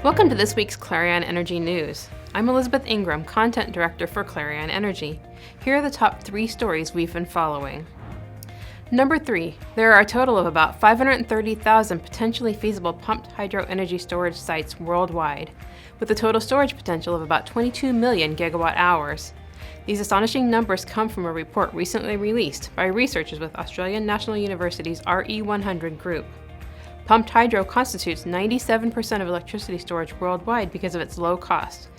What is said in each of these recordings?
Welcome to this week's Clarion Energy News. I'm Elizabeth Ingram, Content Director for Clarion Energy. Here are the top 3 stories we've been following. Number 3, there are a total of about 530,000 potentially feasible pumped hydro energy storage sites worldwide, with a total storage potential of about 22 million gigawatt hours. These astonishing numbers come from a report recently released by researchers with Australian National University's RE100 group. Pumped hydro constitutes 97% of electricity storage worldwide because of its low cost,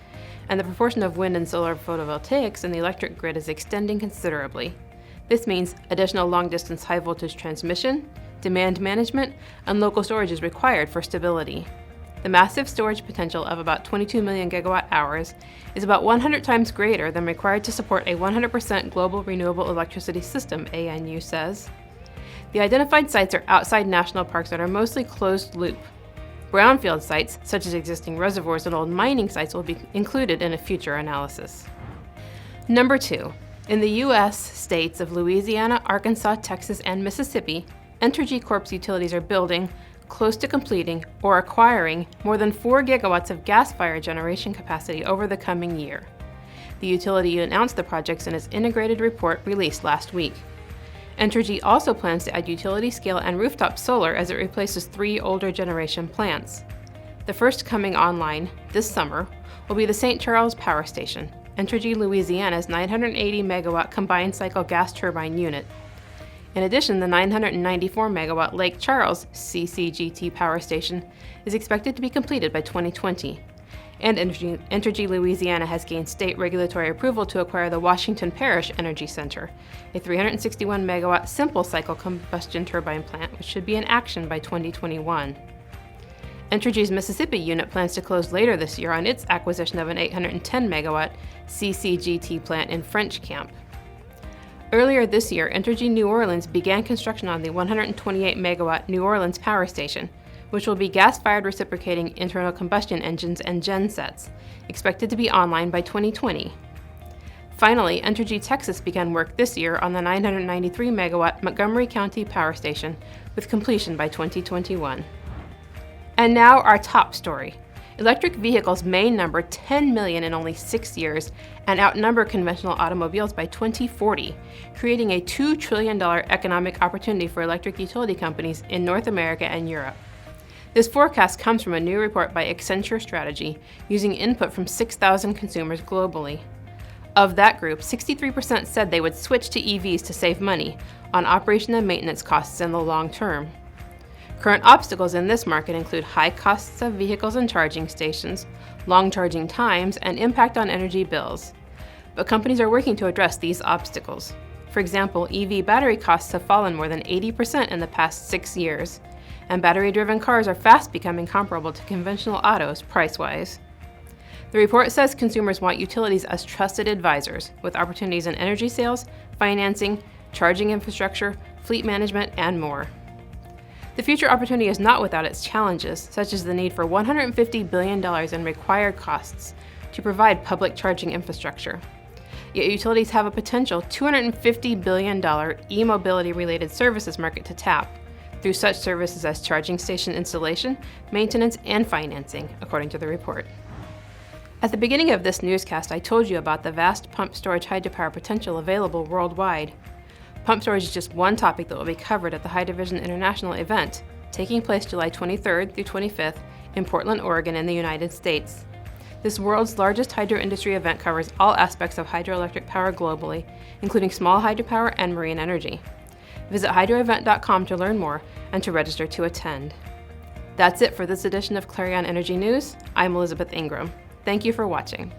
and the proportion of wind and solar photovoltaics in the electric grid is extending considerably. This means additional long-distance high-voltage transmission, demand management, and local storage is required for stability. The massive storage potential of about 22 million gigawatt hours is about 100 times greater than required to support a 100% global renewable electricity system, ANU says. The identified sites are outside national parks that are mostly closed-loop. Brownfield sites, such as existing reservoirs and old mining sites, will be included in a future analysis. Number 2. In the U.S. states of Louisiana, Arkansas, Texas, and Mississippi, Entergy Corp's utilities are building, close to completing, or acquiring more than 4 gigawatts of gas-fired generation capacity over the coming year. The utility announced the projects in its integrated report released last week. Entergy also plans to add utility-scale and rooftop solar as it replaces 3 older generation plants. The first coming online this summer will be the St. Charles Power Station, Entergy Louisiana's 980-megawatt combined cycle gas turbine unit. In addition, the 994-megawatt Lake Charles CCGT power station is expected to be completed by 2020. And Entergy Louisiana has gained state regulatory approval to acquire the Washington Parish Energy Center, a 361-megawatt simple cycle combustion turbine plant, which should be in action by 2021. Entergy's Mississippi unit plans to close later this year on its acquisition of an 810-megawatt CCGT plant in French Camp. Earlier this year, Entergy New Orleans began construction on the 128-megawatt New Orleans Power Station, which will be gas-fired reciprocating internal combustion engines and gensets, expected to be online by 2020. Finally, Entergy Texas began work this year on the 993-megawatt Montgomery County Power Station, with completion by 2021. And now our top story. Electric vehicles may number 10 million in only 6 years and outnumber conventional automobiles by 2040, creating a $2 trillion economic opportunity for electric utility companies in North America and Europe. This forecast comes from a new report by Accenture Strategy, using input from 6,000 consumers globally. Of that group, 63% said they would switch to EVs to save money on operation and maintenance costs in the long term. Current obstacles in this market include high costs of vehicles and charging stations, long charging times, and impact on energy bills. But companies are working to address these obstacles. For example, EV battery costs have fallen more than 80% in the past 6 years, and battery-driven cars are fast becoming comparable to conventional autos price-wise. The report says consumers want utilities as trusted advisors, with opportunities in energy sales, financing, charging infrastructure, fleet management, and more. The future opportunity is not without its challenges, such as the need for $150 billion in required costs to provide public charging infrastructure. Yet utilities have a potential $250 billion e-mobility-related services market to tap, through such services as charging station installation, maintenance, and financing, according to the report. At the beginning of this newscast, I told you about the vast pumped storage hydropower potential available worldwide. Pumped storage is just one topic that will be covered at the High Division International event, taking place July 23rd through 25th in Portland, Oregon in the United States. This world's largest hydro industry event covers all aspects of hydroelectric power globally, including small hydropower and marine energy. Visit hydroevent.com to learn more and to register to attend. That's it for this edition of Clarion Energy News. I'm Elizabeth Ingram. Thank you for watching.